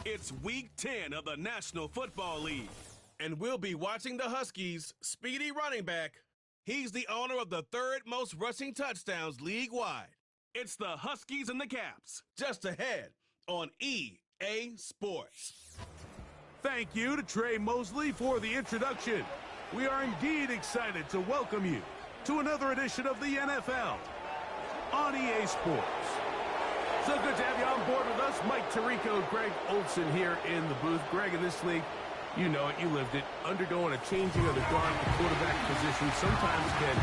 It's Week 10 of the National Football League, and we'll be watching the Huskies' speedy running back. He's the owner of the third most rushing touchdowns league-wide. It's the Huskies and the Caps, just ahead on EA Sports. Thank you to Trey Mosley for the introduction. We are indeed excited to welcome you to another edition of the NFL on EA Sports. So good to have you on board with us. Mike Tirico, Greg Olson here in the booth. Greg, in this league, you know it, you lived it. Undergoing a changing of the guard at the quarterback position sometimes can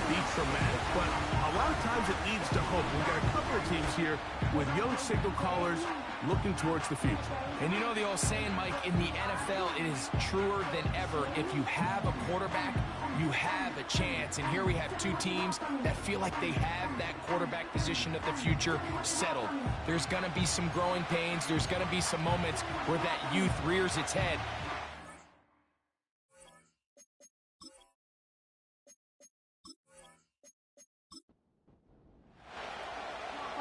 be traumatic, but a lot of times it leads to hope. We've got a couple of teams here with young signal callers looking towards the future. And you know the old saying, Mike, in the NFL, it is truer than ever. If you have a quarterback, you have a chance. And here we have two teams that feel like they have that quarterback position of the future settled. There's going to be some growing pains. There's going to be some moments where that youth rears its head.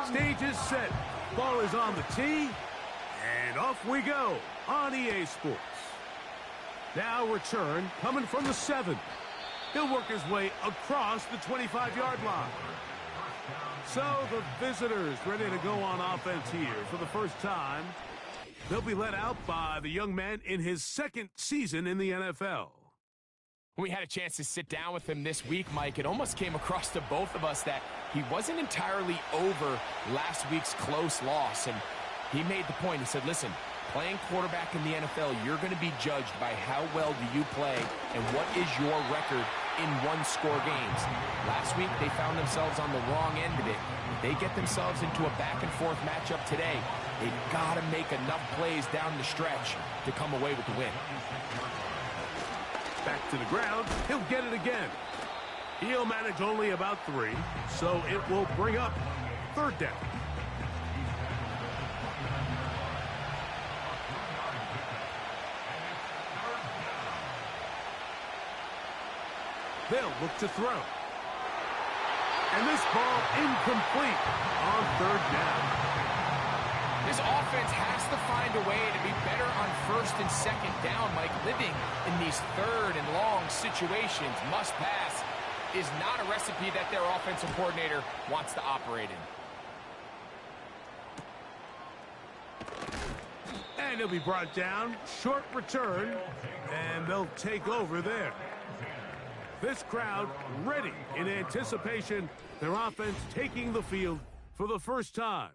Stage is set. Ball is on the tee. And off we go on EA Sports. Now return coming from the 7. He'll work his way across the 25-yard line. So the visitors ready to go on offense here for the first time. They'll be led out by the young man in his second season in the NFL. We had a chance to sit down with him this week, Mike. It almost came across to both of us that he wasn't entirely over last week's close loss. And he made the point. He said, listen, playing quarterback in the NFL, you're going to be judged by how well do you play and what is your record in one-score games. Last week, they found themselves on the wrong end of it. If they get themselves into a back-and-forth matchup today, they've got to make enough plays down the stretch to come away with the win. Back to the ground. He'll get it again. He'll manage only about 3, so it will bring up third down. They'll look to throw. And this ball incomplete on third down. This offense has to find a way to be better on first and second down, Mike. Living in these third and long situations, must pass, is not a recipe that their offensive coordinator wants to operate in. And he'll be brought down. Short return. And they'll take over there. This crowd ready in anticipation. Their offense taking the field for the first time.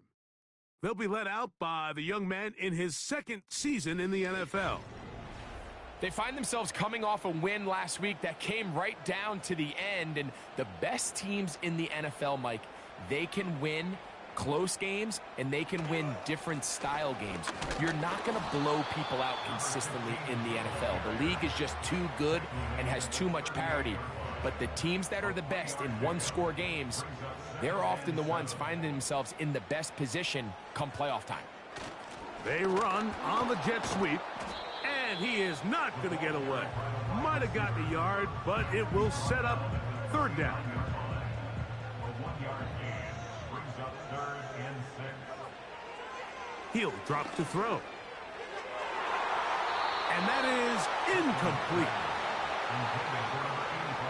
They'll be led out by the young man in his second season in the NFL. They find themselves coming off a win last week that came right down to the end. And the best teams in the NFL, Mike, they can win close games and they can win different style games. You're not going to blow people out consistently in the NFL. The league is just too good and has too much parity. But the teams that are the best in one-score games, they're often the ones finding themselves in the best position come playoff time. They run on the jet sweep, and he is not going to get away. Might have gotten a yard, but it will set up third down. He'll drop to throw. And that is incomplete.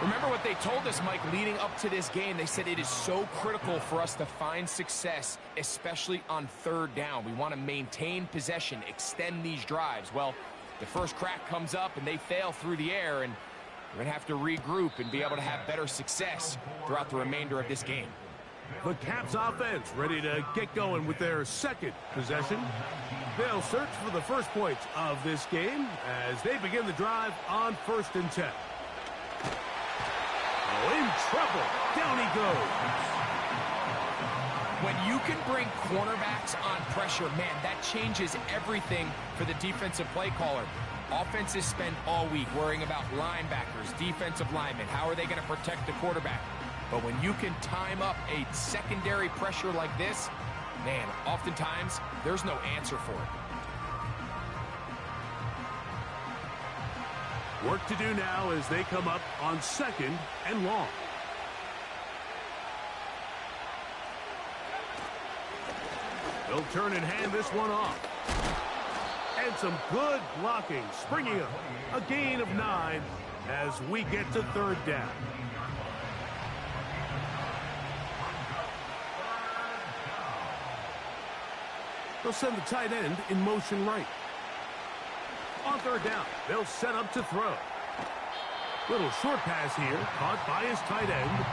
Remember what they told us, Mike, leading up to this game. They said it is so critical for us to find success, especially on third down. We want to maintain possession, extend these drives. Well, the first crack comes up and they fail through the air, and we're going to have to regroup and be able to have better success throughout the remainder of this game. The Caps offense ready to get going with their second possession. They'll search for the first points of this game as they begin the drive on 1st and 10. Oh, in trouble. Down he goes. When you can bring cornerbacks on pressure, man, that changes everything for the defensive play caller. Offenses spend all week worrying about linebackers, defensive linemen. How are they going to protect the quarterback? But when you can time up a secondary pressure like this, man, oftentimes there's no answer for it. Work to do now as they come up on 2nd and long. They'll turn and hand this one off. And some good blocking, springing up. A gain of 9 as we get to third down. They'll send the tight end in motion right. On third down, they'll set up to throw. Little short pass here, caught by his tight end.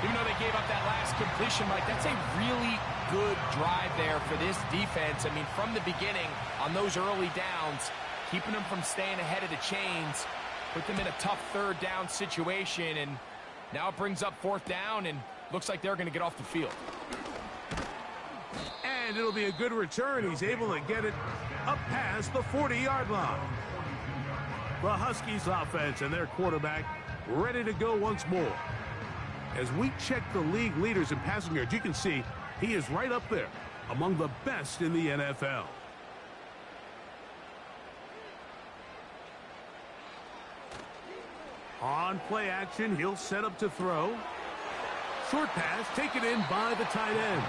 Even though they gave up that last completion, Mike, that's a really good drive there for this defense. I mean, from the beginning, on those early downs, keeping them from staying ahead of the chains, put them in a tough third down situation, and now it brings up fourth down, and looks like they're going to get off the field. And it'll be a good return. He's able to get it up past the 40-yard line. The Huskies offense and their quarterback ready to go once more. As we check the league leaders in passing yards, you can see he is right up there among the best in the NFL. On play action, he'll set up to throw. Short pass taken in by the tight end.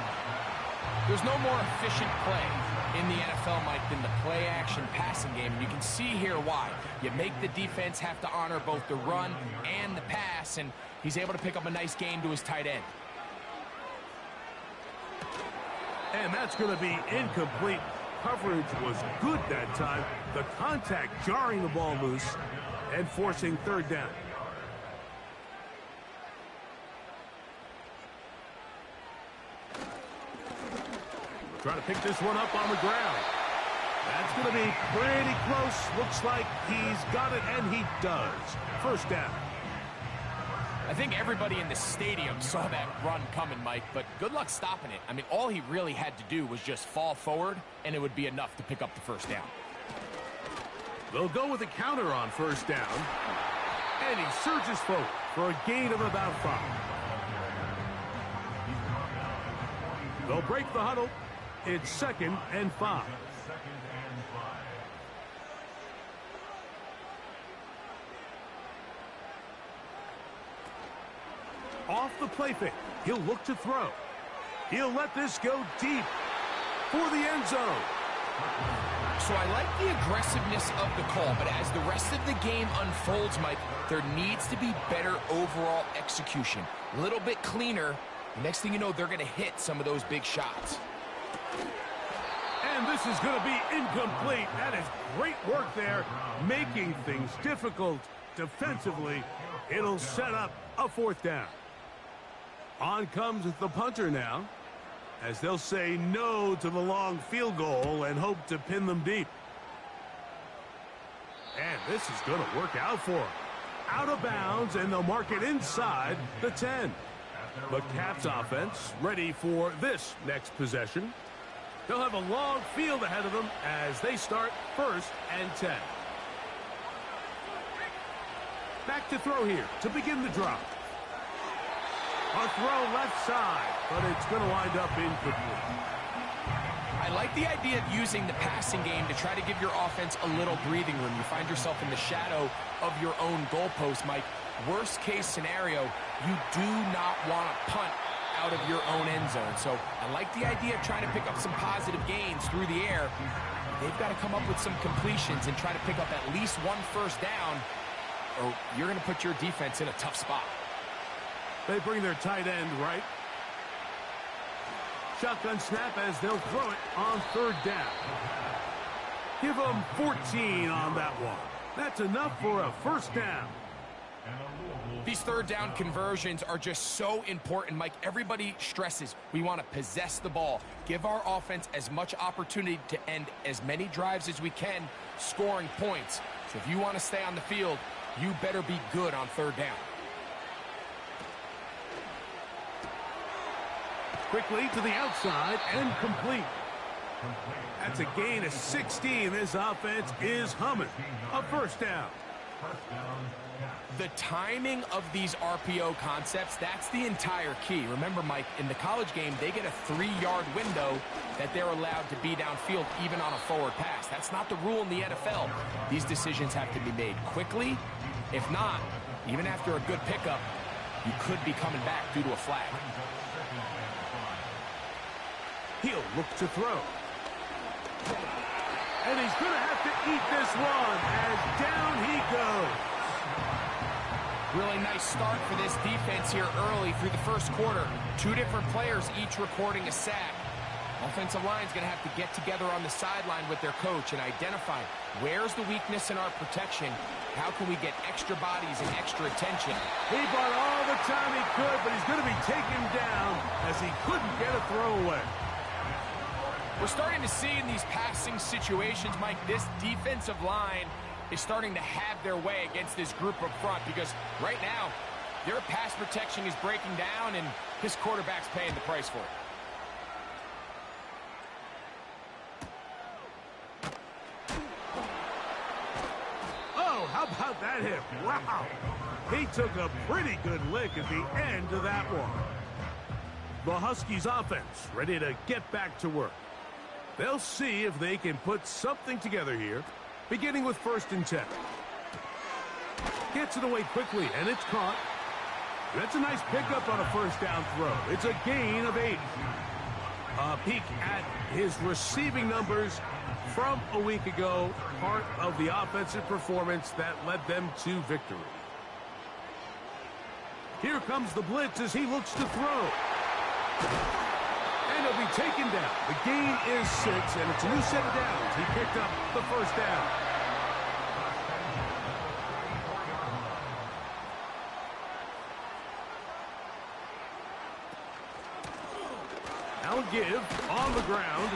There's no more efficient play in the NFL, Mike, than the play-action passing game. And you can see here why. You make the defense have to honor both the run and the pass, and he's able to pick up a nice gain to his tight end. And that's going to be incomplete. Coverage was good that time. The contact jarring the ball loose and forcing third down. Trying to pick this one up on the ground. That's going to be pretty close. Looks like he's got it, and he does. First down. I think everybody in the stadium saw that run coming, Mike, but good luck stopping it. I mean, all he really had to do was just fall forward, and it would be enough to pick up the first down. They'll go with a counter on first down. And he surges forward for a gain of about 5. They'll break the huddle. It's 2nd and 5. Off the play fake, he'll look to throw. He'll let this go deep for the end zone. So I like the aggressiveness of the call, but as the rest of the game unfolds, Mike, there needs to be better overall execution. A little bit cleaner. Next thing you know, they're going to hit some of those big shots. And this is going to be incomplete. That is great work there, making things difficult defensively. It'll set up a fourth down. On comes the punter now, as they'll say no to the long field goal and hope to pin them deep. And this is going to work out for them. Out of bounds, and they'll mark it inside the 10. The Caps offense ready for this next possession. They'll have a long field ahead of them as they start 1st and 10. Back to throw here to begin the drop. A throw left side, but it's going to wind up incomplete. I like the idea of using the passing game to try to give your offense a little breathing room. You find yourself in the shadow of your own goalpost, Mike. Worst case scenario, you do not want to punt out of your own end zone. So I like the idea of trying to pick up some positive gains through the air. They've got to come up with some completions and try to pick up at least one first down, or you're going to put your defense in a tough spot. They bring their tight end right. Shotgun snap as they'll throw it on third down. Give them 14 on that one. That's enough for a first down. These third down conversions are just so important, Mike. Everybody stresses we want to possess the ball, give our offense as much opportunity to end as many drives as we can, scoring points. So if you want to stay on the field, you better be good on third down. Quickly to the outside and complete. That's a gain of 16. This offense is humming. A first down. The timing of these RPO concepts, that's the entire key. Remember, Mike, in the college game, they get a 3-yard window that they're allowed to be downfield even on a forward pass. That's not the rule in the NFL. These decisions have to be made quickly. If not, even after a good pickup, you could be coming back due to a flag. He'll look to throw. And he's going to have to eat this one as down he goes. Really nice start for this defense here early through the first quarter. Two different players each recording a sack. Offensive line's going to have to get together on the sideline with their coach and identify where's the weakness in our protection. How can we get extra bodies and extra attention? He bought all the time he could, but he's going to be taken down as he couldn't get a throwaway. We're starting to see in these passing situations, Mike, this defensive line is starting to have their way against this group up front because right now their pass protection is breaking down and his quarterback's paying the price for it. How about that hit? Wow. He took a pretty good lick at the end of that one. The Huskies offense ready to get back to work. They'll see if they can put something together here, beginning with 1st and 10. Gets it away quickly, and it's caught. That's a nice pickup on a 1st down throw. It's a gain of 8. A peek at his receiving numbers from a week ago, part of the offensive performance that led them to victory. Here comes the blitz as he looks to throw. And he'll be taken down. The gain is 6, and it's a new set of downs. He picked up the 1st down. Now a give on the ground.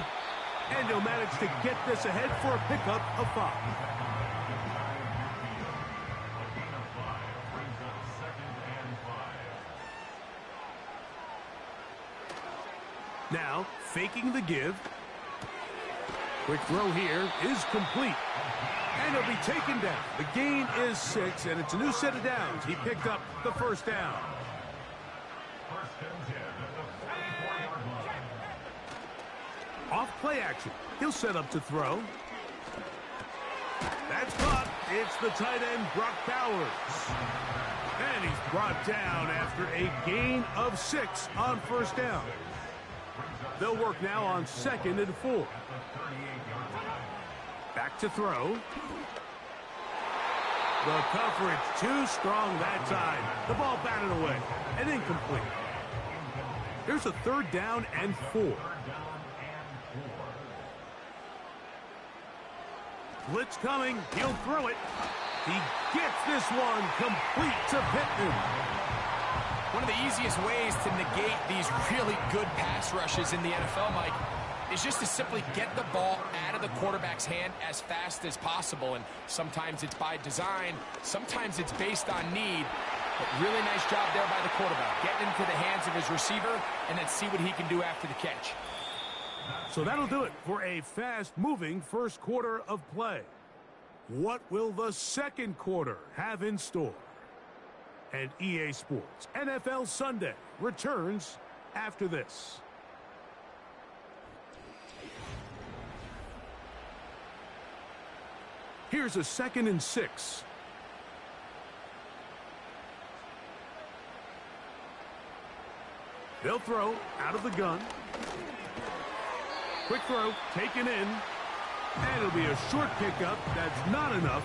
And he'll manage to get this ahead for a pickup of 5. Now, faking the give. Quick throw here is complete. And he'll be taken down. The gain is 6, and it's a new set of downs. He picked up the 1st down. Off play action. He'll set up to throw. That's caught. It's the tight end, Brock Bowers. And he's brought down after a gain of 6 on 1st down. They'll work now on 2nd and 4. Back to throw. The coverage too strong that time. The ball batted away and incomplete. Here's a 3rd down and 4. Blitz coming. He'll throw it. He gets this one complete to Pittman. One of the easiest ways to negate these really good pass rushes in the NFL, Mike, is just to simply get the ball out of the quarterback's hand as fast as possible. And sometimes it's by design. Sometimes it's based on need. But really nice job there by the quarterback. Getting into the hands of his receiver and then see what he can do after the catch. So that'll do it for a fast-moving first quarter of play. What will the second quarter have in store? And EA Sports NFL Sunday returns after this. Here's a 2nd and 6. They'll throw out of the gun. Quick throw, taken in, and it'll be a short pickup. That's not enough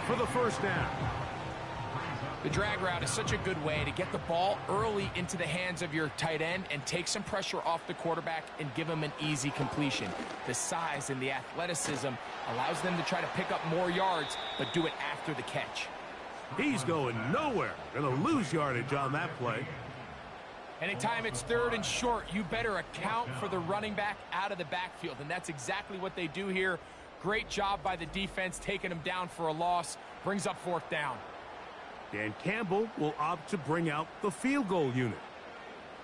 for the 1st down. The drag route is such a good way to get the ball early into the hands of your tight end and take some pressure off the quarterback and give him an easy completion. The size and the athleticism allows them to try to pick up more yards, but do it after the catch. He's going nowhere. Going to lose yardage on that play. Anytime it's 3rd and short, you better account for the running back out of the backfield, and that's exactly what they do here. Great job by the defense, taking him down for a loss. Brings up 4th down. Dan Campbell will opt to bring out the field goal unit.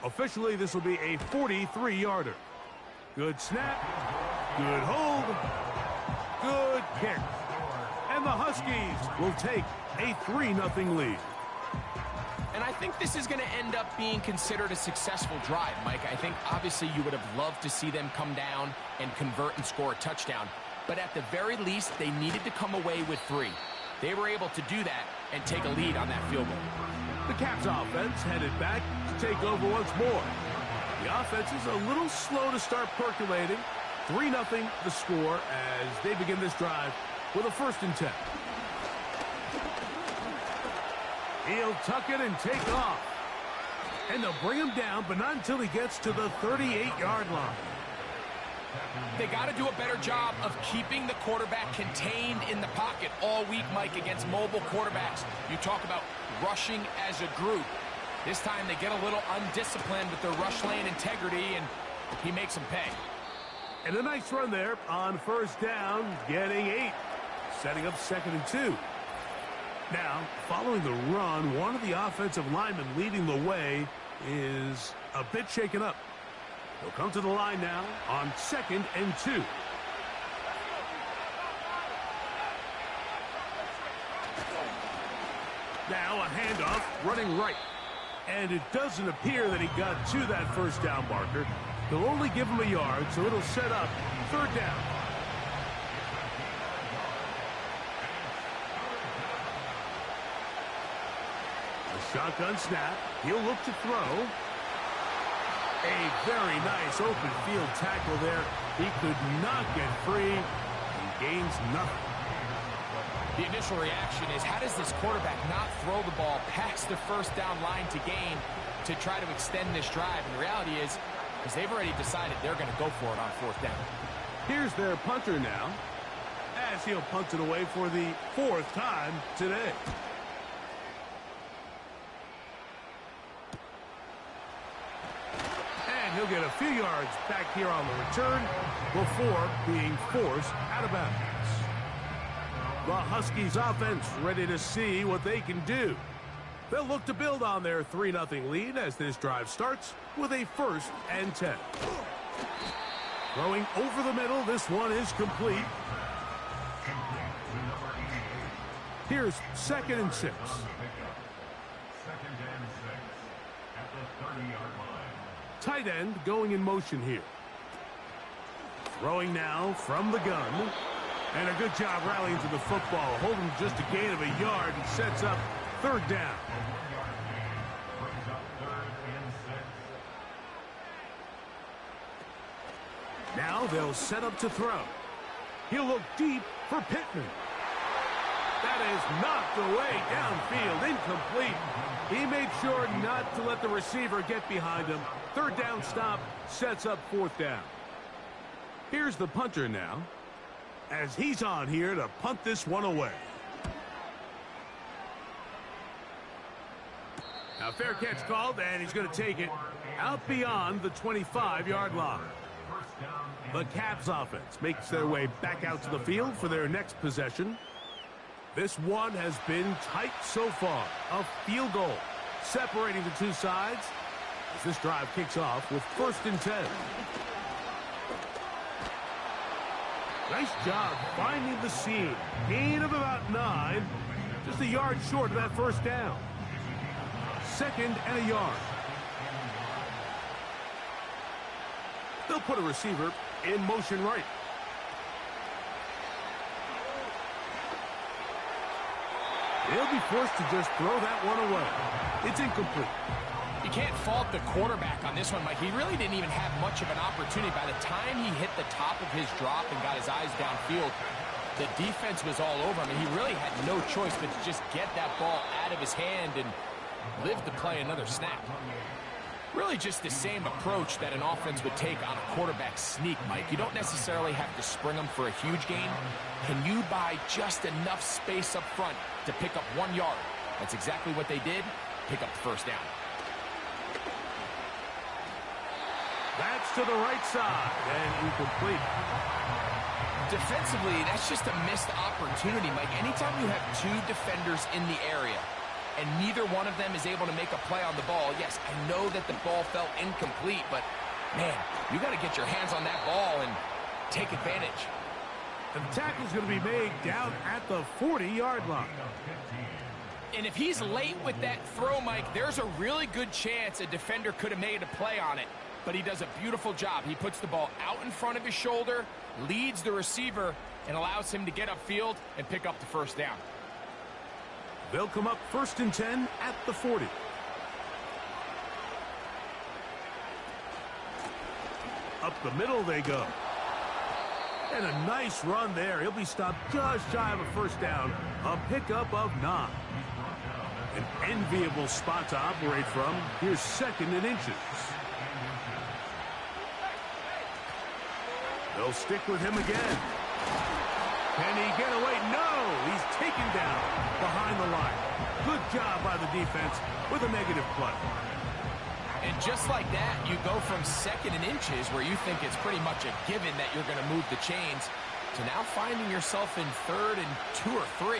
Officially, this will be a 43-yarder. Good snap, good hold, good kick. And the Huskies will take a 3-0 lead. And I think this is going to end up being considered a successful drive, Mike. I think obviously you would have loved to see them come down and convert and score a touchdown. But at the very least, they needed to come away with 3. They were able to do that and take a lead on that field goal. The Caps offense headed back to take over once more. The offense is a little slow to start percolating. 3-0 the score as they begin this drive with a 1st and 10. He'll tuck it and take off. And they'll bring him down, but not until he gets to the 38-yard line. They got to do a better job of keeping the quarterback contained in the pocket all week, Mike, against mobile quarterbacks. You talk about rushing as a group. This time they get a little undisciplined with their rush lane integrity, and he makes them pay. And a nice run there on 1st down, getting 8, setting up 2nd and 2. Now, following the run, one of the offensive linemen leading the way is a bit shaken up. He'll come to the line now on 2nd and 2. Now a handoff running right. And it doesn't appear that he got to that 1st down marker. They'll only give him a yard, so it'll set up 3rd down. Shotgun snap. He'll look to throw. A very nice open field tackle there. He could not get free. He gains nothing. The initial reaction is, how does this quarterback not throw the ball past the 1st down line to gain to try to extend this drive? And the reality is, because they've already decided they're going to go for it on 4th down. Here's their punter now, as he'll punt it away for the 4th time today. He'll get a few yards back here on the return before being forced out of bounds. The Huskies offense ready to see what they can do. They'll look to build on their 3-0 lead as this drive starts with a 1st and 10. Throwing over the middle, this one is complete. Here's 2nd and 6. Tight end going in motion here. Throwing now from the gun. And a good job rallying to the football. Holding just a gain of a yard and sets up 3rd down. Now they'll set up to throw. He'll look deep for Pittman. That is knocked away downfield, incomplete. He made sure not to let the receiver get behind him. 3rd down stop sets up 4th down. Here's the punter now, as he's on here to punt this one away. Now fair catch called, and he's going to take it out beyond the 25-yard line. The Caps offense makes their way back out to the field for their next possession. This one has been tight so far. A field goal separating the two sides as this drive kicks off with 1st and 10. Nice job finding the seam. Gain of about 9. Just a yard short of that 1st down. 2nd and a yard. They'll put a receiver in motion right. They'll be forced to just throw that one away. It's incomplete. You can't fault the quarterback on this one, Mike. He really didn't even have much of an opportunity. By the time he hit the top of his drop and got his eyes downfield, the defense was all over him, and he really had no choice but to just get that ball out of his hand and live to play another snap. Really just the same approach that an offense would take on a quarterback sneak, Mike. You don't necessarily have to spring them for a huge gain. Can you buy just enough space up front to pick up 1 yard? That's exactly what they did. Pick up the 1st down. That's to the right side and incomplete. Defensively, that's just a missed opportunity, Mike. Anytime you have 2 defenders in the area and neither one of them is able to make a play on the ball, yes, I know that the ball felt incomplete, but, man, you got to get your hands on that ball and take advantage. And the tackle's going to be made down at the 40-yard line. And if he's late with that throw, Mike, there's a really good chance a defender could have made a play on it. But he does a beautiful job. He puts the ball out in front of his shoulder, leads the receiver, and allows him to get upfield and pick up the 1st down. They'll come up 1st and 10 at the 40. Up the middle they go. And a nice run there. He'll be stopped just shy of a first down. A pickup of 9. An enviable spot to operate from. Here's 2nd and inches. They'll stick with him again. Can he get away? No! He's taken down behind the line. Good job by the defense with a negative play. And just like that, you go from 2nd and inches, where you think it's pretty much a given that you're going to move the chains, to now finding yourself in 3rd and 2 or 3.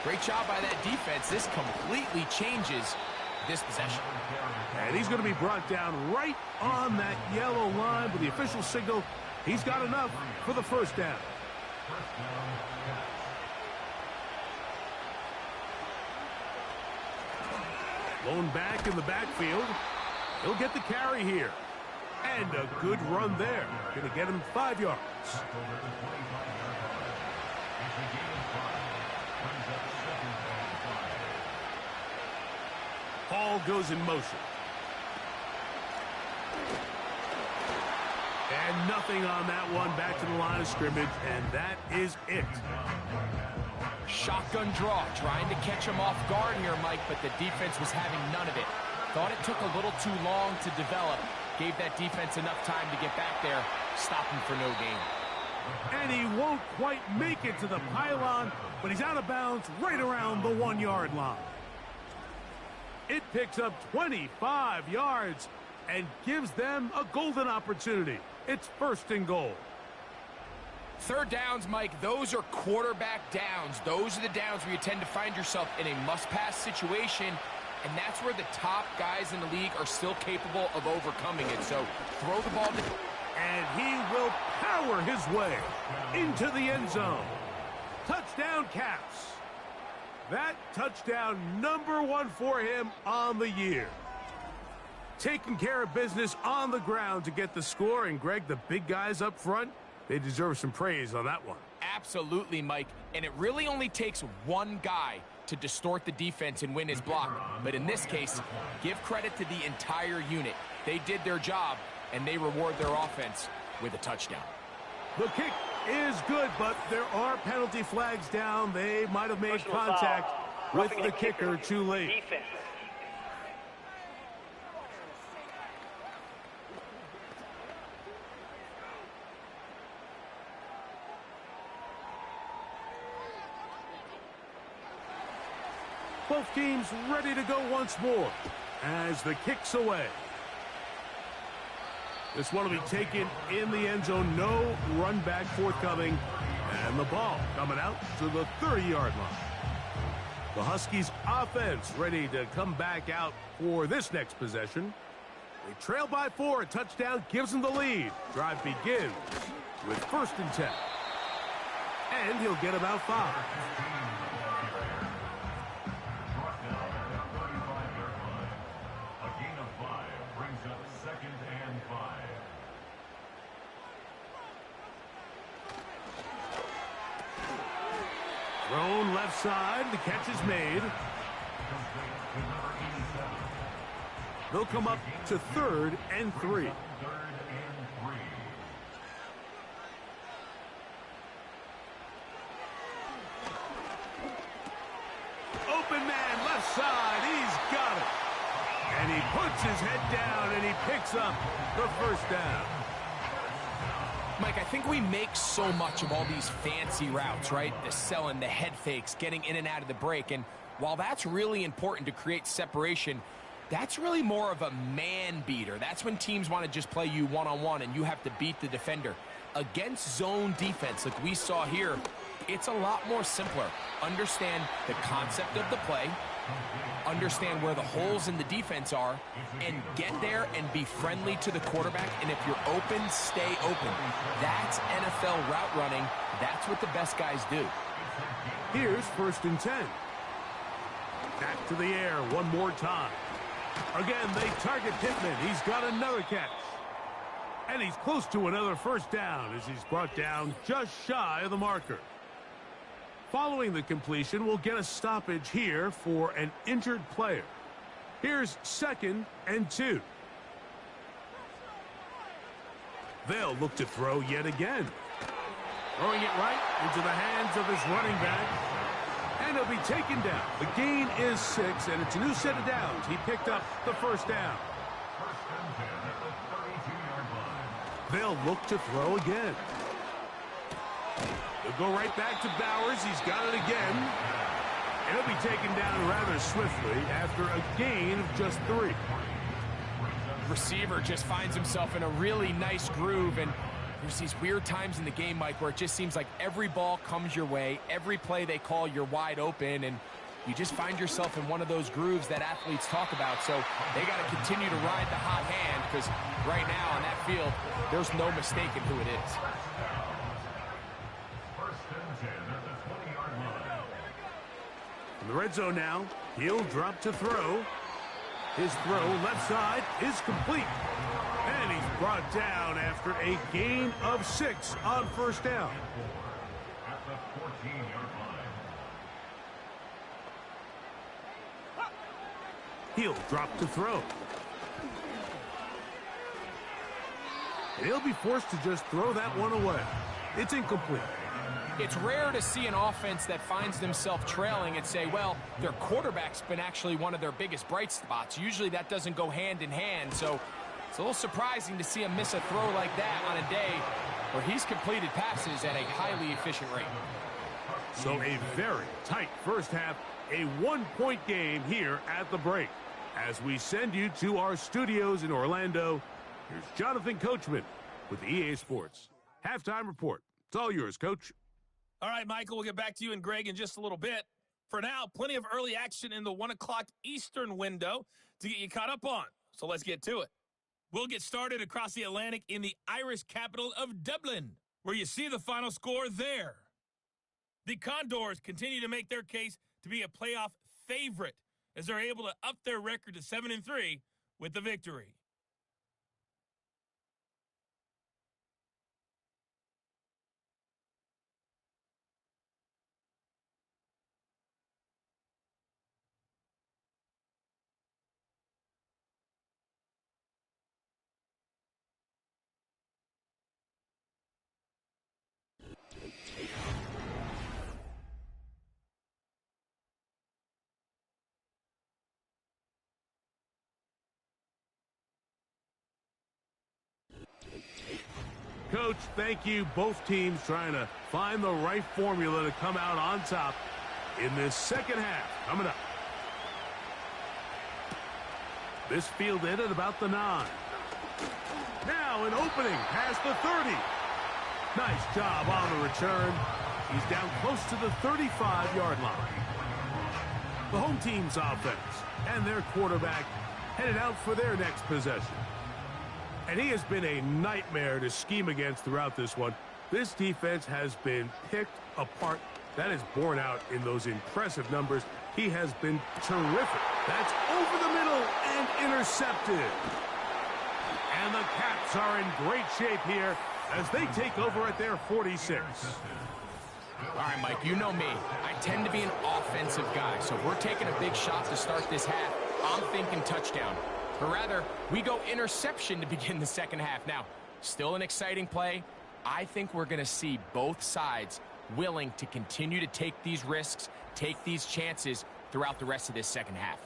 Great job by that defense. This completely changes this possession. And he's going to be brought down right on that yellow line with the official signal. He's got enough for the first down. Blown back in the backfield. He'll get the carry here. And a good run there. Going to get him 5 yards. Ball goes in motion. And nothing on that one. Back to the line of scrimmage, and that is it. Shotgun draw, trying to catch him off guard here, Mike, but the defense was having none of it. Thought it took a little too long to develop. Gave that defense enough time to get back there. Stop him for no gain. And he won't quite make it to the pylon, but he's out of bounds right around the 1-yard line. It picks up 25 yards and gives them a golden opportunity. It's 1st and goal. 3rd downs, Mike, those are quarterback downs. Those are the downs where you tend to find yourself in a must-pass situation, and that's where the top guys in the league are still capable of overcoming it. So throw the ball. And he will power his way into the end zone. Touchdown, Caps. That touchdown, number 1 for him on the year. Taking care of business on the ground to get the score. And, Greg, the big guys up front, they deserve some praise on that one. Absolutely, Mike. And it really only takes one guy to distort the defense and win his block. But in this case, give credit to the entire unit. They did their job, and they reward their offense with a touchdown. The kick is good, but there are penalty flags down. They might have made contact with the kicker too late. Defense. Both teams ready to go once more as the kick's away. This one will be taken in the end zone. No run back forthcoming. And the ball coming out to the 30-yard line. The Huskies offense ready to come back out for this next possession. They trail by 4. A touchdown gives them the lead. Drive begins with 1st and 10. And he'll get about 5. Thrown left side. The catch is made. They'll come up to 3rd and 3. Open man left side. He's got it. And he puts his head down and he picks up the first down. Mike, I think we make so much of all these fancy routes, right? The selling, the head fakes, getting in and out of the break. And while that's really important to create separation, that's really more of a man beater. That's when teams want to just play you one-on-one and you have to beat the defender. Against zone defense, like we saw here, it's a lot more simpler. Understand the concept of the play, understand where the holes in the defense are, and get there and be friendly to the quarterback. And if you're open, stay open. That's NFL route running. That's what the best guys do. Here's 1st and 10. Back to the air one more time. Again, they target Pittman. He's got another catch. And he's close to another first down as he's brought down just shy of the marker. Following the completion, we'll get a stoppage here for an injured player. Here's 2nd and 2. They'll look to throw yet again. Throwing it right into the hands of his running back. And he'll be taken down. The gain is 6, and it's a new set of downs. He picked up the first down. They'll look to throw again. They'll go right back to Bowers. He's got it again. And he'll be taken down rather swiftly after a gain of just 3. Receiver just finds himself in a really nice groove, and there's these weird times in the game, Mike, where it just seems like every ball comes your way, every play they call, you're wide open, and you just find yourself in one of those grooves that athletes talk about. So they got to continue to ride the hot hand, because right now on that field, there's no mistaking who it is. In the red zone now, he'll drop to throw. His throw left side is complete. And he's brought down after a gain of 6 on first down. He'll drop to throw. And he'll be forced to just throw that one away. It's incomplete. It's rare to see an offense that finds themselves trailing and say, well, their quarterback's been actually one of their biggest bright spots. Usually that doesn't go hand in hand, so it's a little surprising to see him miss a throw like that on a day where he's completed passes at a highly efficient rate. So a very tight first half, a 1-point game here at the break. As we send you to our studios in Orlando, here's Jonathan Coachman with EA Sports. Halftime report. It's all yours, Coach. All right, Michael, we'll get back to you and Greg in just a little bit. For now, plenty of early action in the 1 o'clock Eastern window to get you caught up on. So let's get to it. We'll get started across the Atlantic in the Irish capital of Dublin, where you see the final score there. The Condors continue to make their case to be a playoff favorite as they're able to up their record to 7-3 with the victory. Coach, thank you. Both teams trying to find the right formula to come out on top in this second half. Coming up. This fielded at about the 9. Now an opening past the 30. Nice job on the return. He's down close to the 35-yard line. The home team's offense and their quarterback headed out for their next possession. And he has been a nightmare to scheme against throughout this one. This defense has been picked apart. That is borne out in those impressive numbers. He has been terrific. That's over the middle and intercepted. And the Caps are in great shape here as they take over at their 46. All right, Mike, you know me. I tend to be an offensive guy, so if we're taking a big shot to start this half, I'm thinking touchdown. Or rather, we go interception to begin the second half. Now, still an exciting play. I think we're going to see both sides willing to continue to take these risks, take these chances throughout the rest of this second half.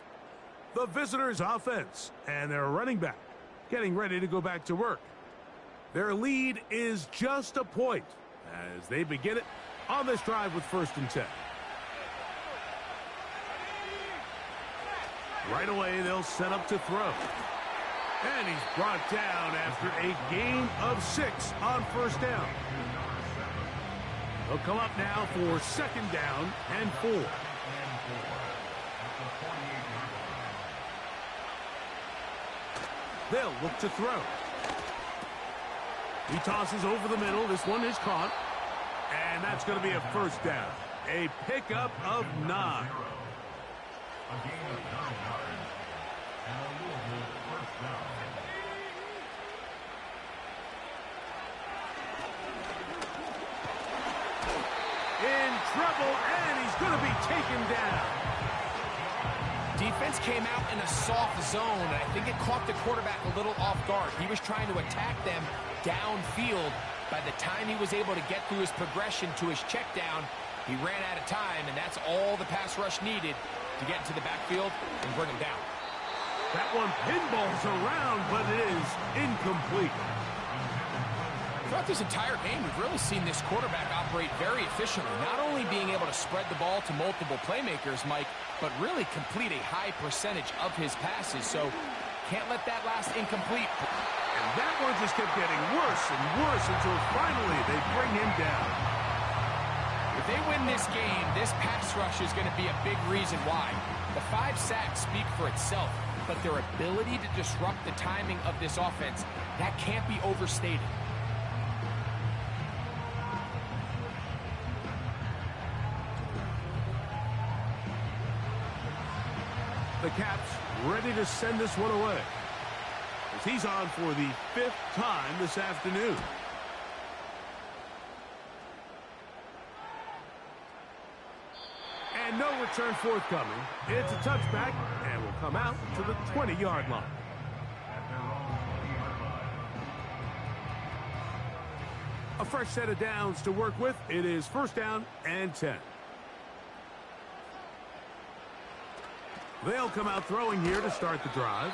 The visitors' offense and their running back getting ready to go back to work. Their lead is just a point as they begin it on this drive with 1st and 10. Right away, they'll set up to throw. And he's brought down after a gain of 6 on first down. They'll come up now for 2nd down and 4. They'll look to throw. He tosses over the middle. This one is caught. And that's going to be a 1st down. A pickup of 9. A gain of 9 yards, and a Louisville 1st down. In trouble, and he's going to be taken down. Defense came out in a soft zone, and I think it caught the quarterback a little off guard. He was trying to attack them downfield, By the time he was able to get through his progression to his check down, he ran out of time, and that's all the pass rush needed to get into the backfield and bring him down. That one pinballs around, but it is incomplete. Throughout this entire game, we've really seen this quarterback operate very efficiently, not only being able to spread the ball to multiple playmakers, Mike, but really complete a high percentage of his passes, so can't let that last incomplete. And that one just kept getting worse and worse until finally they bring him down. If they win this game, this pass rush is going to be a big reason why. The 5 sacks speak for itself, but their ability to disrupt the timing of this offense, that can't be overstated. The Caps ready to send this one away, as he's on for the 5th time this afternoon. And no return forthcoming. It's a touchback, and will come out to the 20-yard line. A fresh set of downs to work with. It is 1st down and 10. They'll come out throwing here to start the drive.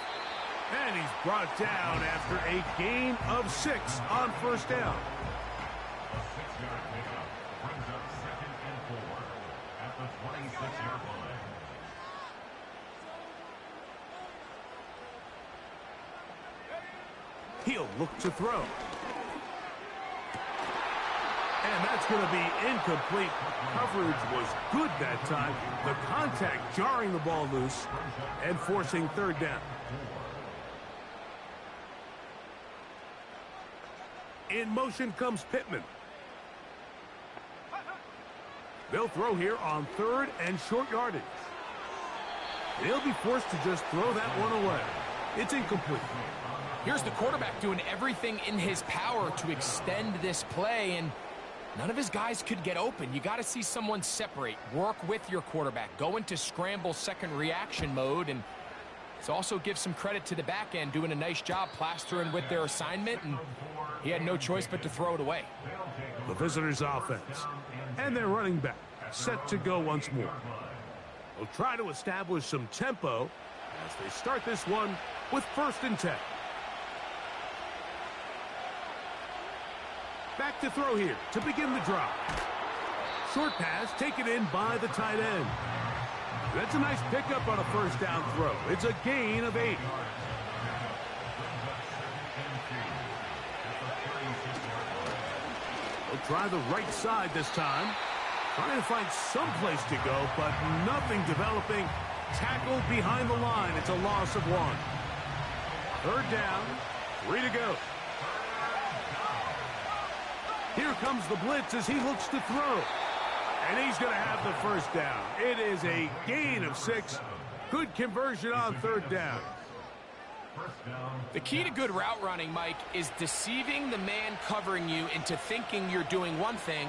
And he's brought down after a gain of 6 on 1st down. He'll look to throw. And that's going to be incomplete. Coverage was good that time. The contact jarring the ball loose and forcing 3rd down. In motion comes Pittman. They'll throw here on 3rd and short yardage. They'll be forced to just throw that one away. It's incomplete. Here's the quarterback doing everything in his power to extend this play, and none of his guys could get open. You got to see someone separate, work with your quarterback, go into scramble second reaction mode, and let's also give some credit to the back end doing a nice job plastering with their assignment, and he had no choice but to throw it away. The visitors' offense and their running back set to go once more. They'll try to establish some tempo as they start this one with 1st and 10. Back to throw here to begin the drive. Short pass taken in by the tight end. That's a nice pickup on a 1st down throw. It's a gain of 8. They'll try the right side this time. Trying to find some place to go, but nothing developing. Tackled behind the line. It's a loss of 1. 3rd down, 3 to go. Here comes the blitz as he looks to throw. And he's going to have the 1st down. It is a gain of 6. Good conversion on 3rd down. The key to good route running, Mike, is deceiving the man covering you into thinking you're doing one thing,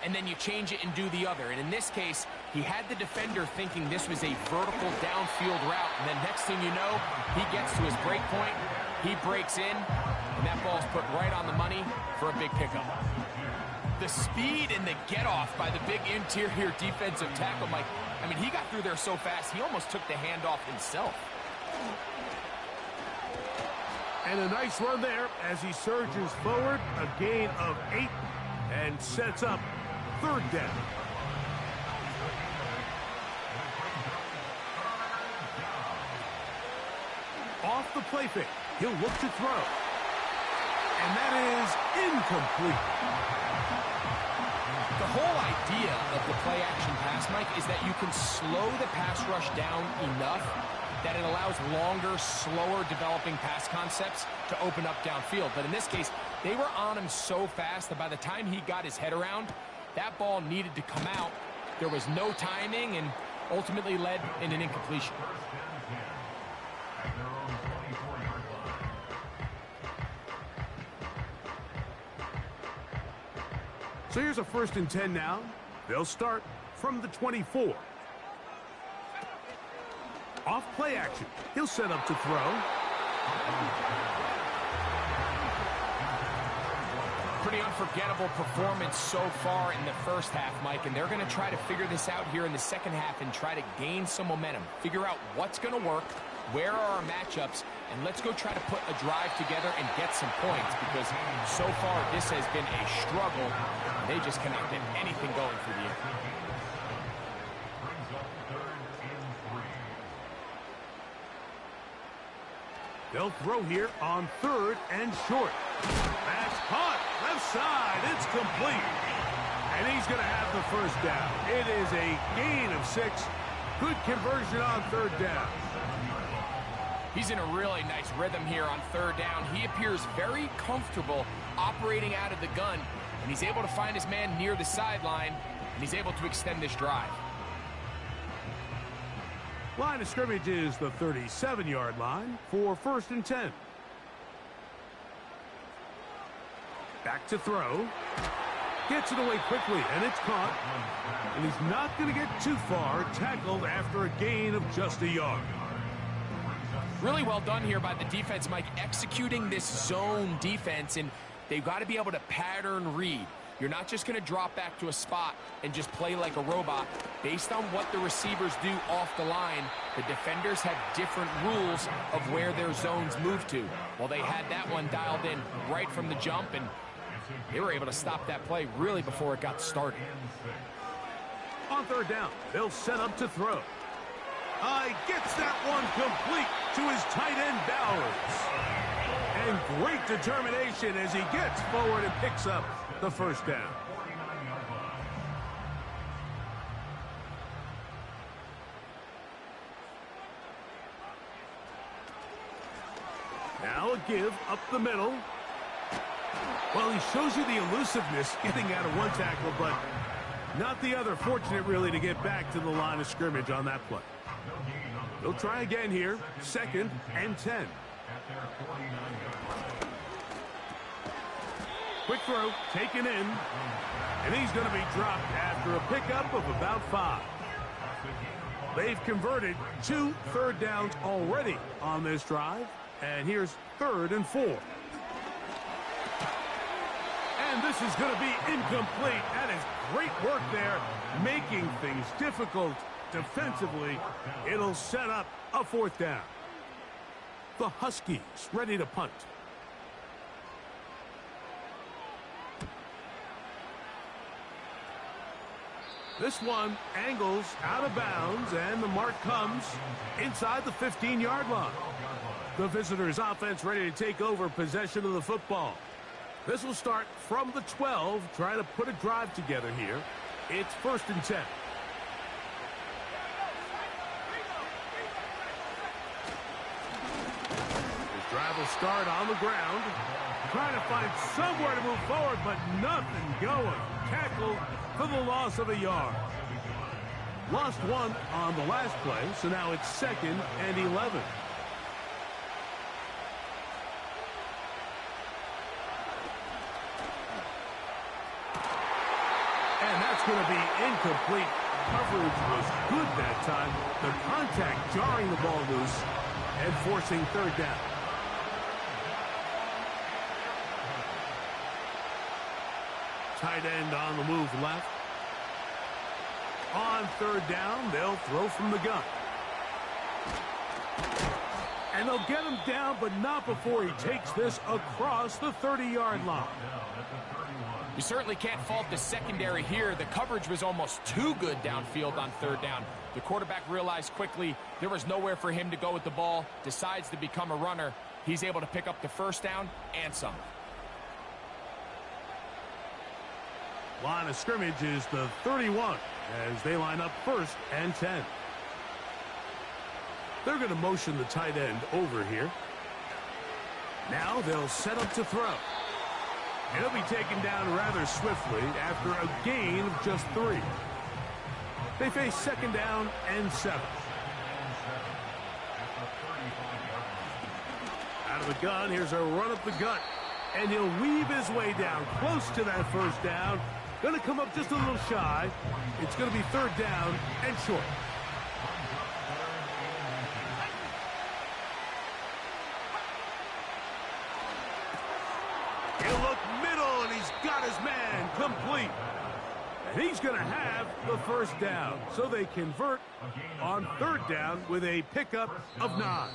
and then you change it and do the other. And in this case, he had the defender thinking this was a vertical downfield route, and then next thing you know, he gets to his break point, he breaks in, and that ball's put right on the money for a big pickup. The speed and the get-off by the big interior defensive tackle, Mike, I mean, he got through there so fast, he almost took the handoff himself. And a nice run there as he surges forward, a gain of 8, and sets up 3rd down. Off the play fake, he'll look to throw. And that is incomplete. The whole idea of the play-action pass, Mike, is that you can slow the pass rush down enough that it allows longer, slower developing pass concepts to open up downfield. But in this case, they were on him so fast that by the time he got his head around, that ball needed to come out. There was no timing and ultimately led in an incompletion. So here's a 1st and 10 now. They'll start from the 24. Off play action. He'll set up to throw. Pretty unforgettable performance so far in the first half, Mike, and they're going to try to figure this out here in the second half and try to gain some momentum, figure out what's going to work, where are our matchups, and let's go try to put a drive together and get some points, because so far this has been a struggle. They just cannot get anything going for the year. They'll throw here on 3rd and short. That's caught. Left side. It's complete. And he's going to have the first down. It is a gain of 6. Good conversion on 3rd down. He's in a really nice rhythm here on 3rd down. He appears very comfortable operating out of the gun, and he's able to find his man near the sideline, and he's able to extend this drive. Line of scrimmage is the 37-yard line for 1st and 10. Back to throw. Gets it away quickly, and it's caught. And he's not going to get too far, tackled after a gain of just a yard. Really well done here by the defense, Mike, executing this zone defense, and they've got to be able to pattern read. You're not just going to drop back to a spot and just play like a robot. Based on what the receivers do off the line, the defenders have different rules of where their zones move to. Well, they had that one dialed in right from the jump, and they were able to stop that play really before it got started. On 3rd down, they'll set up to throw. He gets that one complete to his tight end, Bowers. And great determination as he gets forward and picks up the first down. Now a give up the middle. Well, he shows you the elusiveness getting out of one tackle, but not the other. Fortunate, really, to get back to the line of scrimmage on that play. They'll try again here. 2nd and 10. Quick throw, taken in. And he's going to be dropped after a pickup of about 5. They've converted 2 third downs already on this drive. And here's 3rd and 4. And this is going to be incomplete. That is great work there, making things difficult defensively. It'll set up a 4th down. The Huskies ready to punt. This one angles out of bounds, and the mark comes inside the 15-yard line. The visitors' offense ready to take over possession of the football. This will start from the 12, trying to put a drive together here. It's 1st and 10. This drive will start on the ground. Trying to find somewhere to move forward, but nothing going. Tackled for the loss of a yard. Lost 1 on the last play, so now it's 2nd and 11. And that's going to be incomplete. Coverage was good that time. The contact jarring the ball loose and forcing 3rd down. Tight end on the move left. On 3rd down, they'll throw from the gun. And they'll get him down, but not before he takes this across the 30-yard line. You certainly can't fault the secondary here. The coverage was almost too good downfield on 3rd down. The quarterback realized quickly there was nowhere for him to go with the ball, decides to become a runner. He's able to pick up the 1st down and some. Line of scrimmage is the 31 as they line up 1st and 10. They're going to motion the tight end over here. Now they'll set up to throw. And he'll be taken down rather swiftly after a gain of just 3. They face 2nd down and 7. Out of the gun, here's a run up the gut. And he'll weave his way down close to that 1st down. Going to come up just a little shy. It's going to be 3rd down and short. He'll look middle, and he's has man complete. And he's going to have the first down. So they convert on third down with a pickup of 9.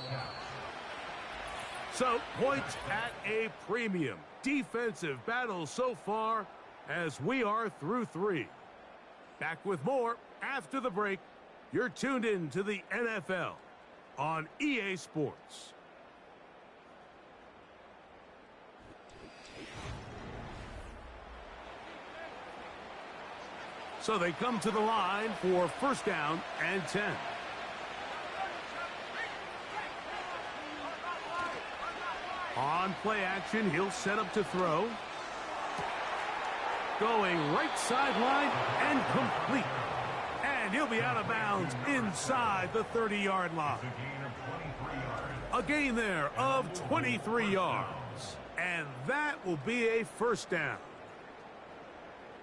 So points at a premium. Defensive battle so far as we are through 3. Back with more after the break. You're tuned in to the NFL on EA Sports. So they come to the line for first down and 10. On play action, he'll set up to throw. Going right sideline and complete. And he'll be out of bounds inside the 30-yard line. A gain there of 23 yards. And that will be a first down.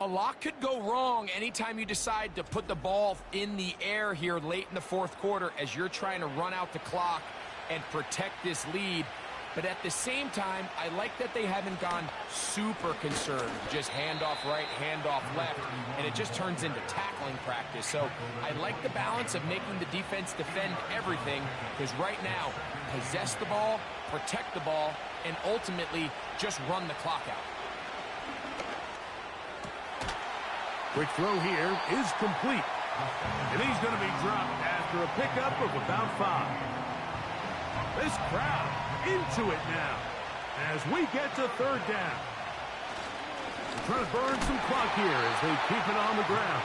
A lot could go wrong anytime you decide to put the ball in the air here late in the fourth quarter as you're trying to run out the clock and protect this lead. But at the same time, I like that they haven't gone super conservative. Just handoff right, handoff left, and it just turns into tackling practice. So I like the balance of making the defense defend everything, because right now, possess the ball, protect the ball, and ultimately just run the clock out. Quick throw here is complete. And he's going to be dropped after a pickup of about 5. This crowd into it now as we get to third down. They're trying to burn some clock here as they keep it on the ground.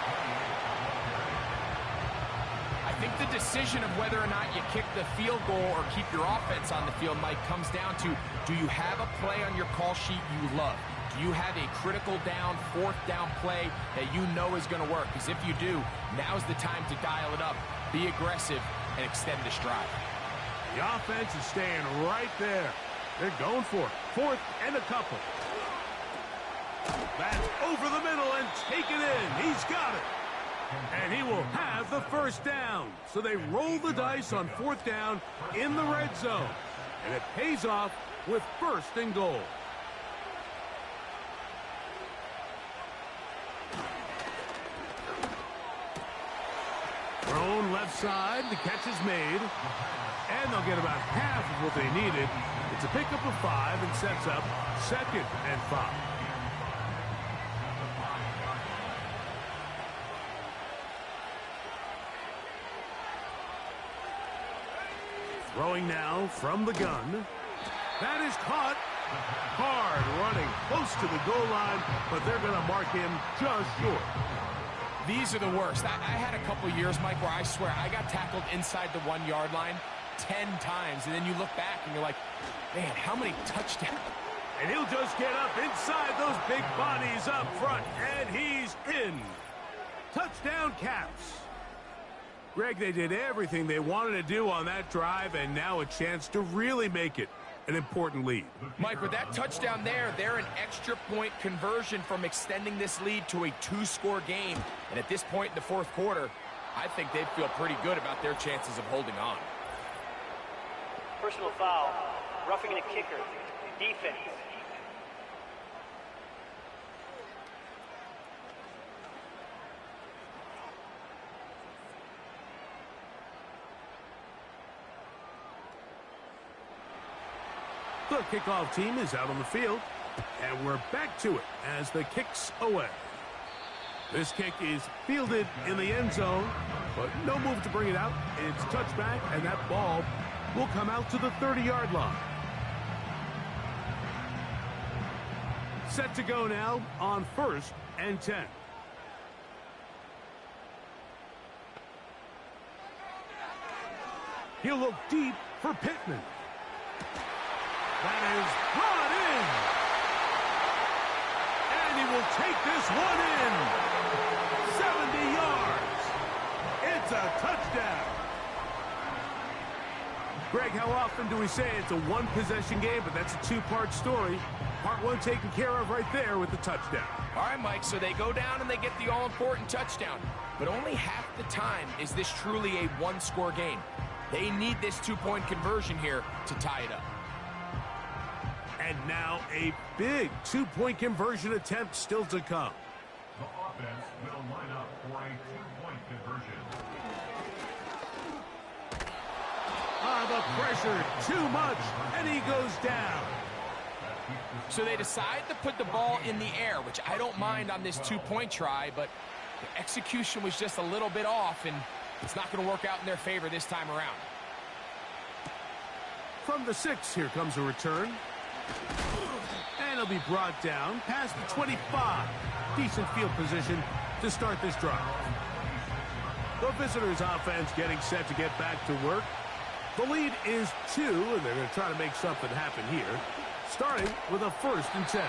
I think the decision of whether or not you kick the field goal or keep your offense on the field, Mike, comes down to, do you have a play on your call sheet you love? Do you have a critical down, fourth down play that you know is going to work? Because if you do, now's the time to dial it up, be aggressive, and extend this drive. The offense is staying right there. They're going for it. Fourth and a couple. That's over the middle and taken in. He's got it. And he will have the first down. So they roll the dice on fourth down in the red zone. And it pays off with first and goal. Thrown left side. The catch is made. And they'll get about half of what they needed. It's a pickup of 5 and sets up second and 5. Throwing now from the gun. That is caught. Hard running close to the goal line, but they're going to mark him just short. These are the worst. I had a couple years, Mike, where I swear I got tackled inside the 1-yard line 10 times, and then you look back and you're like, man, how many touchdowns? And he'll just get up inside those big bodies up front, and he's in. Touchdown Caps. Greg, they did everything they wanted to do on that drive, and now a chance to really make it an important lead. Mike, with that touchdown there, they're an extra point conversion from extending this lead to a 2-score game. And at this point in the fourth quarter, I think they feel pretty good about their chances of holding on. Personal foul, roughing a kicker, defense. The kickoff team is out on the field, and we're back to it as the kick's away. This kick is fielded in the end zone, but no move to bring it out. It's touchback, and that ball will come out to the 30-yard line. Set to go now on first and 10. He'll look deep for Pittman. That is brought in. And he will take this one in. 70 yards. It's a touchdown. Greg, how often do we say it's a one-possession game, but that's a two-part story? Part one taken care of right there with the touchdown. All right, Mike, so they go down and they get the all-important touchdown. But only half the time is this truly a one-score game. They need this 2-point conversion here to tie it up. And Now a big two-point conversion attempt still to come. The offense will line up for a two-point conversion. The pressure, too much, and he goes down. So they decide to put the ball in the air, which I don't mind on this two-point try, but the execution was just a little bit off, and it's not going to work out in their favor this time around. From the 6, here comes a return. And it'll be brought down past the 25. Decent field position to start this drive. The visitors' offense getting set to get back to work. The lead is 2, and they're going to try to make something happen here, starting with a 1st and 10.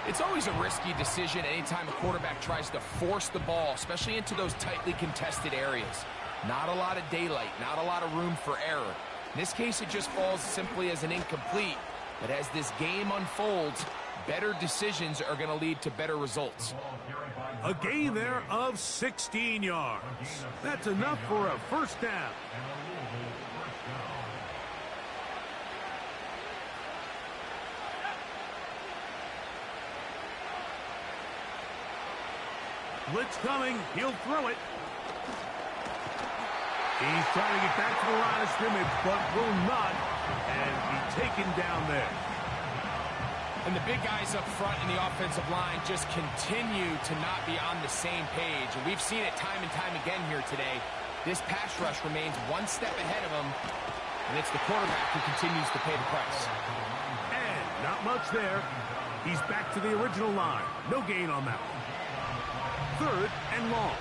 It's always a risky decision anytime a quarterback tries to force the ball, especially into those tightly contested areas. Not a lot of daylight, not a lot of room for error. In this case, it just falls simply as an incomplete. But as this game unfolds, better decisions are going to lead to better results. A gain there of 16 yards. That's enough for a 1st down. Blitz coming. He'll throw it. He's trying to get back to the line of scrimmage, but will not, and be taken down there. And the big guys up front in the offensive line just continue to not be on the same page. And we've seen it time and time again here today. This pass rush remains one step ahead of them, and it's the quarterback who continues to pay the price. And not much there. He's back to the original line. No gain on that one. 3rd and long.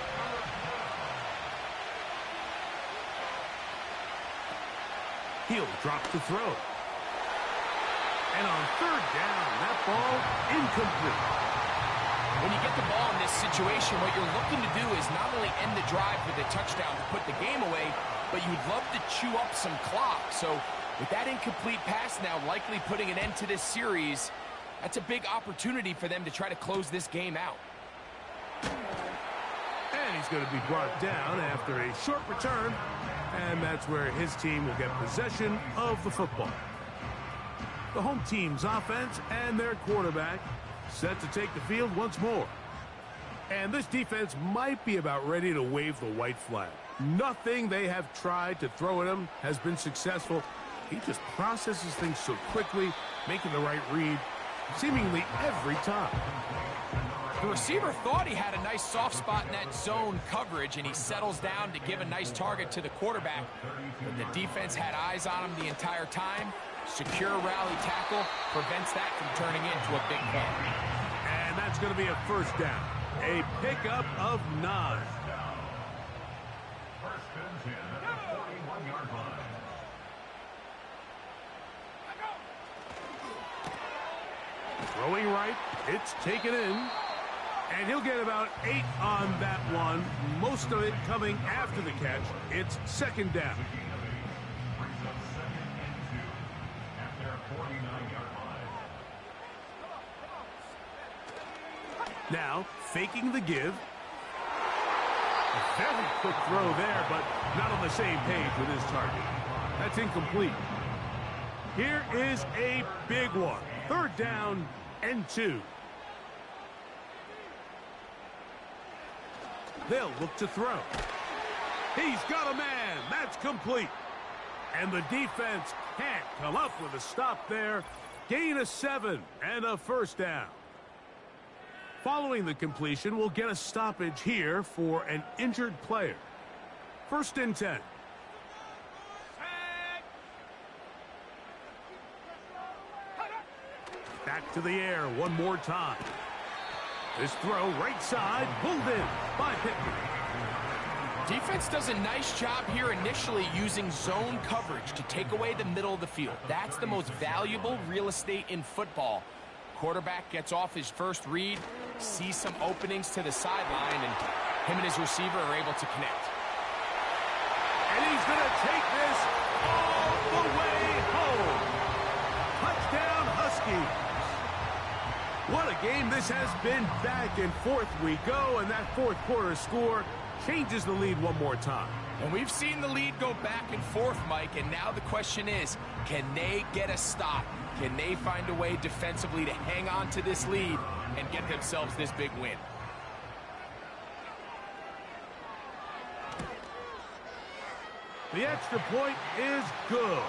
He'll drop to throw. And on 3rd down, that ball incomplete. When you get the ball in this situation, what you're looking to do is not only end the drive with a touchdown to put the game away, but you'd love to chew up some clock. So with that incomplete pass now likely putting an end to this series, that's a big opportunity for them to try to close this game out. And he's going to be brought down after a short return, and that's where his team will get possession of the football. The home team's offense and their quarterback set to take the field once more. And this defense might be about ready to wave the white flag. Nothing they have tried to throw at him has been successful. He just processes things so quickly, making the right read seemingly every time. The receiver thought he had a nice soft spot in that zone coverage, and he settles down to give a nice target to the quarterback. But the defense had eyes on him the entire time. Secure rally tackle prevents that from turning into a big play. And that's going to be a 1st down. A pickup of 9. 1st and 10 at the 41-yard line. Throwing right, it's taken in. And he'll get about 8 on that one. Most of it coming after the catch. It's 2nd down. Now, faking the give. A very quick throw there, but not on the same page with his target. That's incomplete. Here is a big one. 3rd down and 2. They'll look to throw. He's got a man. That's complete. And the defense can't come up with a stop there. Gain of 7 and a 1st down. Following the completion, we'll get a stoppage here for an injured player. 1st and 10. Back to the air one more time. This throw right side, pulled in by Pittman. Defense does a nice job here initially using zone coverage to take away the middle of the field. That's the most valuable real estate in football. Quarterback gets off his first read, sees some openings to the sideline, and him and his receiver are able to connect. And he's going to take this all the way home. Touchdown, Huskies. What a game this has been. Back and forth we go, and that 4th quarter score changes the lead one more time. And we've seen the lead go back and forth, Mike, and now the question is, can they get a stop? Can they find a way defensively to hang on to this lead and get themselves this big win? The extra point is good.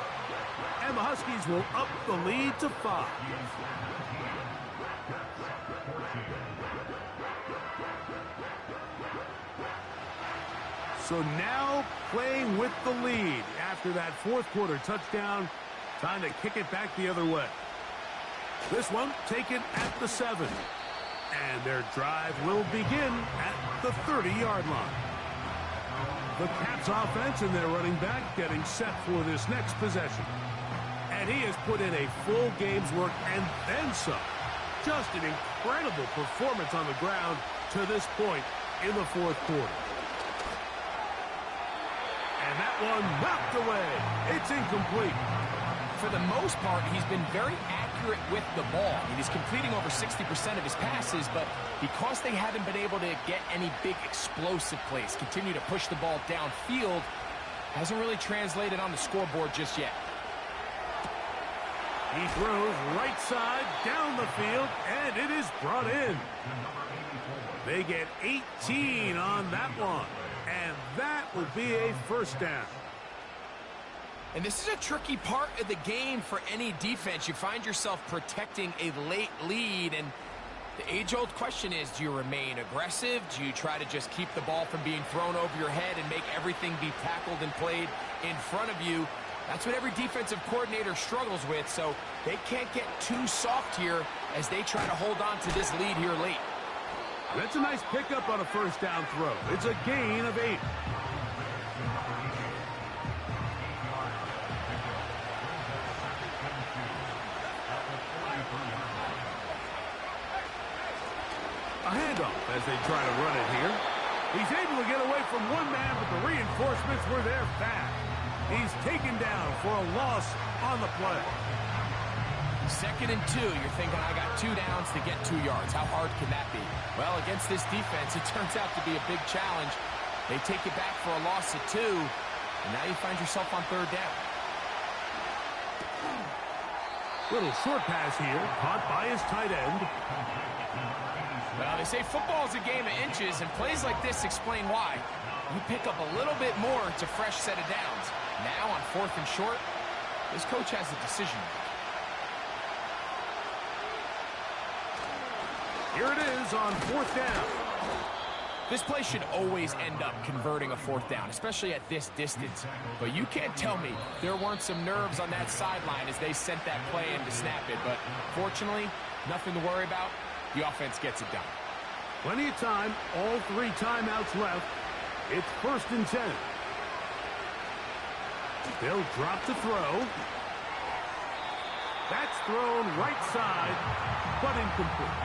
And the Huskies will up the lead to 5. So now playing with the lead after that fourth quarter touchdown. Time to kick it back the other way. This one taken at the 7. And their drive will begin at the 30-yard line. The Caps offense and their running back getting set for this next possession. And he has put in a full game's work and then some. Just an incredible performance on the ground to this point in the fourth quarter. And that one knocked away. It's incomplete. For the most part, he's been very accurate with the ball. I mean, he's completing over 60% of his passes, but because they haven't been able to get any big explosive plays, continue to push the ball downfield, hasn't really translated on the scoreboard just yet. He throws right side down the field, and it is brought in. They get 18 on that one, and that will be a first down. And this is a tricky part of the game for any defense. You find yourself protecting a late lead, and the age-old question is, do you remain aggressive? Do you try to just keep the ball from being thrown over your head and make everything be tackled and played in front of you? That's what every defensive coordinator struggles with, so they can't get too soft here as they try to hold on to this lead here late. That's a nice pickup on a first down throw. It's a gain of 8. A handoff as they try to run it here. He's able to get away from one man, but the reinforcements were there fast. He's taken down for a loss on the play. 2nd and 2, you're thinking, I got 2 downs to get 2 yards. How hard can that be? Well, against this defense, it turns out to be a big challenge. They take you back for a loss of 2, and now you find yourself on 3rd down. Little short pass here, caught by his tight end. Well, they say football is a game of inches, and plays like this explain why. You pick up a little bit more, it's a fresh set of downs. Now on 4th and short, this coach has a decision. Here it is on 4th down. This play should always end up converting a 4th down, especially at this distance. But you can't tell me there weren't some nerves on that sideline as they sent that play in to snap it. But fortunately, nothing to worry about. The offense gets it done. Plenty of time, all 3 timeouts left. It's 1st and 10. They'll drop to throw. That's thrown right side, but incomplete.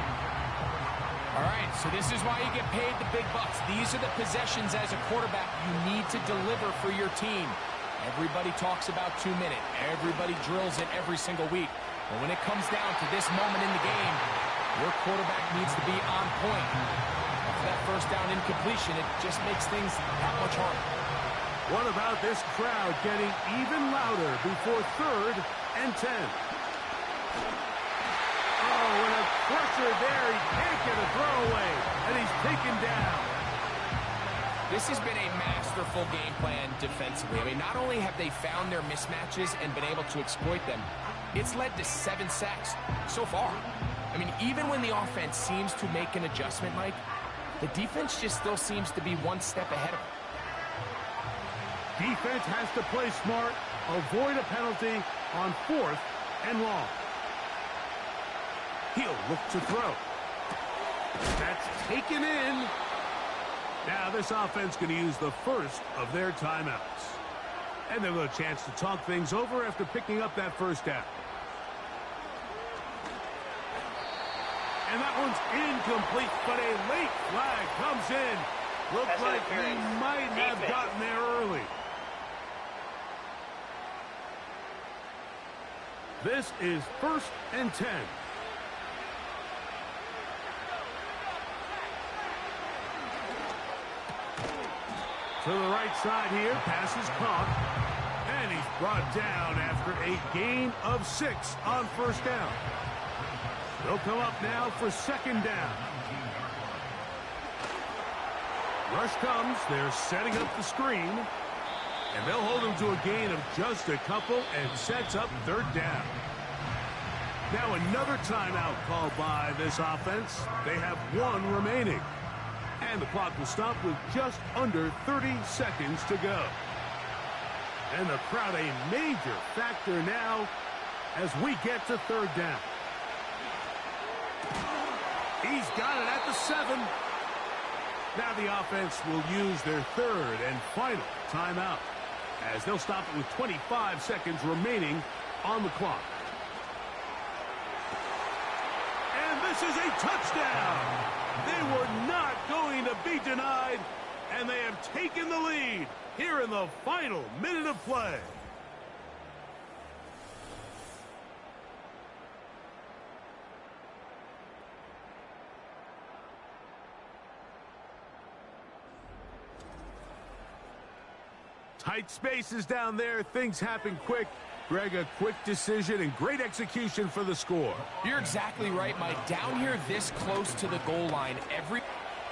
All right, so this is why you get paid the big bucks. These are the possessions as a quarterback you need to deliver for your team. Everybody talks about 2-minute. Everybody drills it every single week. But when it comes down to this moment in the game, your quarterback needs to be on point. After that first down incompletion, it just makes things that much harder. What about this crowd getting even louder before 3rd and 10? Oh, and a pressure there. He can't get a throwaway, and he's taken down. This has been a masterful game plan defensively. I mean, not only have they found their mismatches and been able to exploit them, it's led to 7 sacks so far. I mean, even when the offense seems to make an adjustment, Mike, the defense just still seems to be one step ahead of them. Defense has to play smart, avoid a penalty on 4th and long. He'll look to throw. That's taken in. Now this offense going to use the first of their timeouts. And they'll have a chance to talk things over after picking up that first down. And that one's incomplete, but a late flag comes in. Looks like he might have gotten there early. This is 1st and 10. To the right side here, pass is caught, and he's brought down after a gain of 6 on first down. They'll come up now for second down. Rush comes, they're setting up the screen, and they'll hold him to a gain of just a couple and sets up third down. Now another timeout called by this offense. They have 1 remaining. And the clock will stop with just under 30 seconds to go. And the crowd a major factor now as we get to third down. He's got it at the 7. Now the offense will use their third and final timeout as they'll stop it with 25 seconds remaining on the clock. And this is a touchdown. They were not going to be denied, and they have taken the lead here in the final minute of play. Tight spaces down there. Things happen quick. Greg, a quick decision and great execution for the score. You're exactly right, Mike. Down here this close to the goal line,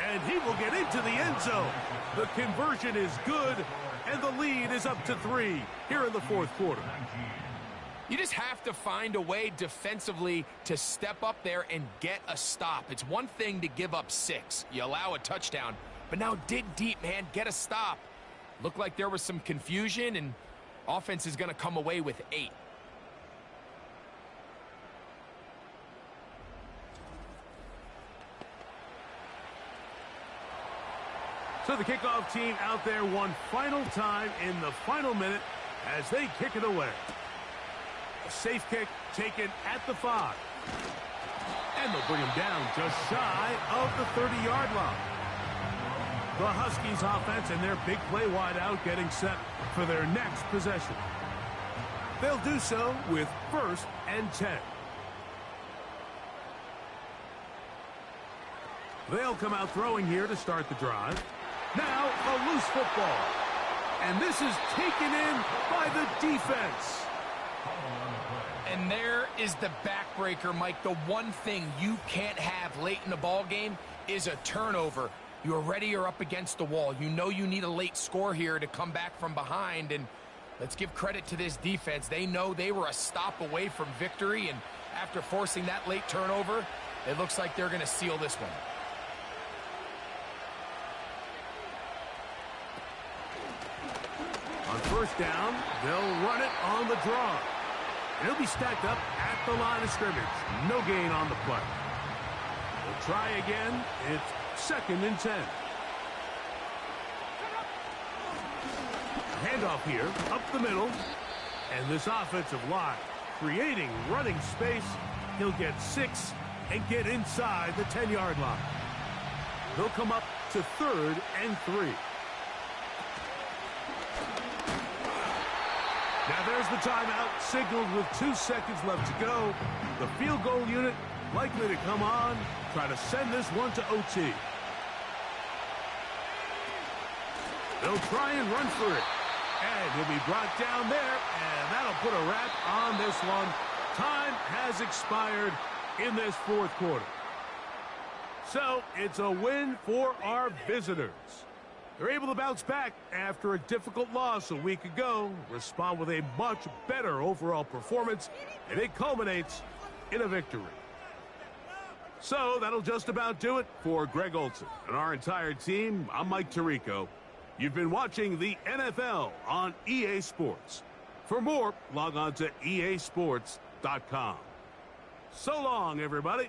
and he will get into the end zone. The conversion is good, and the lead is up to 3 here in the fourth quarter. You just have to find a way defensively to step up there and get a stop. It's one thing to give up 6. You allow a touchdown, but now dig deep, man. Get a stop. Looked like there was some confusion, and offense is going to come away with 8. So the kickoff team out there one final time in the final minute as they kick it away. A safe kick taken at the 5. And they'll bring him down just shy of the 30-yard line. The Huskies offense and their big play wide out getting set for their next possession. They'll do so with 1st and 10. They'll come out throwing here to start the drive. Now a loose football. And this is taken in by the defense. And there is the backbreaker, Mike. The one thing you can't have late in the ball game is a turnover. You're ready or up against the wall. You know you need a late score here to come back from behind. And let's give credit to this defense. They know they were a stop away from victory. And after forcing that late turnover, it looks like they're going to seal this one. On first down, they'll run it on the draw. He'll be stacked up at the line of scrimmage. No gain on the play. They'll try again. It's 2nd and 10. Handoff here, up the middle. And this offensive line creating running space. He'll get 6 and get inside the 10-yard line. They'll come up to 3rd and 3. Now there's the timeout, signaled with 2 seconds left to go. The field goal unit likely to come on, try to send this one to OT. They'll try and run for it. And he'll be brought down there, and that'll put a wrap on this one. Time has expired in this fourth quarter. So it's a win for our visitors. They're able to bounce back after a difficult loss a week ago, respond with a much better overall performance, and it culminates in a victory. So that'll just about do it for Greg Olson and our entire team. I'm Mike Tirico. You've been watching the NFL on EA Sports. For more, log on to easports.com. So long, everybody.